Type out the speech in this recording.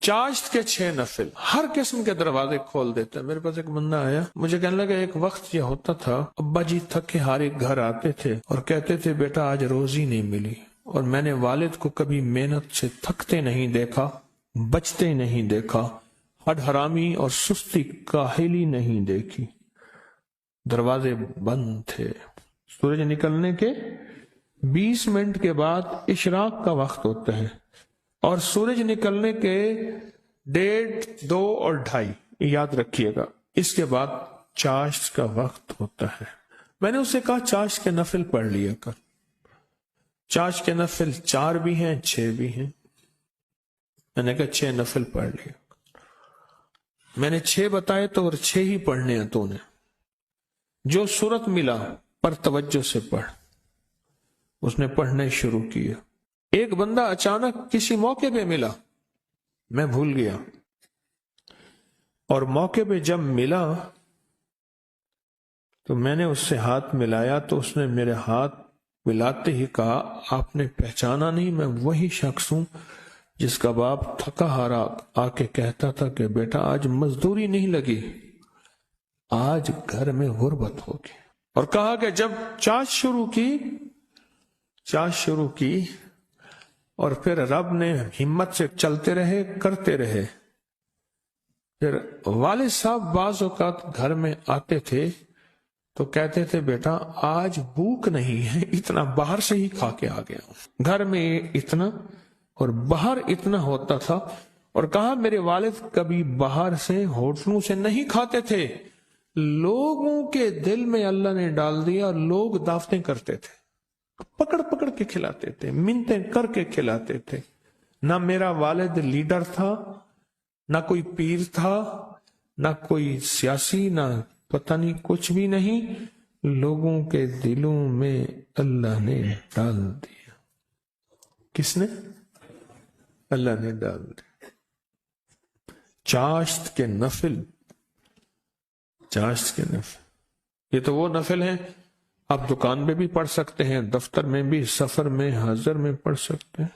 چاشت کے 6 نفل، ہر قسم کے دروازے کھول دیتے ہیں۔ میرے پاس ایک بندہ آیا، مجھے کہنے لگا ایک وقت یہ ہوتا تھا ابا جی تھکے ہارے گھر آتے تھے اور کہتے تھے بیٹا آج روزی نہیں ملی، اور میں نے والد کو کبھی محنت سے تھکتے نہیں دیکھا، بچتے نہیں دیکھا، ہڈ حرامی اور سستی کاہلی نہیں دیکھی۔ دروازے بند تھے۔ سورج نکلنے کے 20 منٹ کے بعد اشراق کا وقت ہوتا ہے، اور سورج نکلنے کے 1:30، 2 اور 2:30 یاد رکھیے گا، اس کے بعد چاشت کا وقت ہوتا ہے۔ میں نے اسے کہا چاشت کے نفل پڑھ لیا کر۔ چاشت کے نفل 4 بھی ہیں، 6 بھی ہیں۔ میں نے کہا 6 نفل پڑھ لیا۔ میں نے 6 بتائے تو اور 6 ہی پڑھنے ہیں تو نے۔ جو صورت ملا پر توجہ سے پڑھ۔ اس نے پڑھنے شروع کیا۔ ایک بندہ اچانک کسی موقع پہ ملا، میں بھول گیا، اور موقع پہ جب ملا تو میں نے اس سے ہاتھ ملایا تو اس نے میرے ہاتھ ملاتے ہی کہا آپ نے پہچانا نہیں، میں وہی شخص ہوں جس کا باپ تھکا ہارا آ کے کہتا تھا کہ بیٹا آج مزدوری نہیں لگی، آج گھر میں غربت ہوگی۔ اور کہا کہ جب چاش شروع کی اور پھر رب نے ہمت سے چلتے رہے، کرتے رہے۔ پھر والد صاحب بعض اوقات گھر میں آتے تھے تو کہتے تھے بیٹا آج بھوک نہیں ہے، اتنا باہر سے ہی کھا کے آ گیا ہوں۔ گھر میں اتنا اور باہر اتنا ہوتا تھا، اور کہا میرے والد کبھی باہر سے ہوٹلوں سے نہیں کھاتے تھے، لوگوں کے دل میں اللہ نے ڈال دیا، لوگ دعوتیں کرتے تھے، پکڑ پکڑ کے کھلاتے تھے، منتیں کر کے کھلاتے تھے۔ نہ میرا والد لیڈر تھا، نہ کوئی پیر تھا، نہ کوئی سیاسی، نہ پتہ نہیں کچھ بھی نہیں، لوگوں کے دلوں میں اللہ نے ڈال دیا۔ کس نے؟ اللہ نے ڈال دیا۔ چاشت کے نفل، چاشت کے نفل، یہ تو وہ نفل ہیں آپ دکان میں بھی پڑھ سکتے ہیں، دفتر میں بھی، سفر میں، حضر میں پڑھ سکتے ہیں۔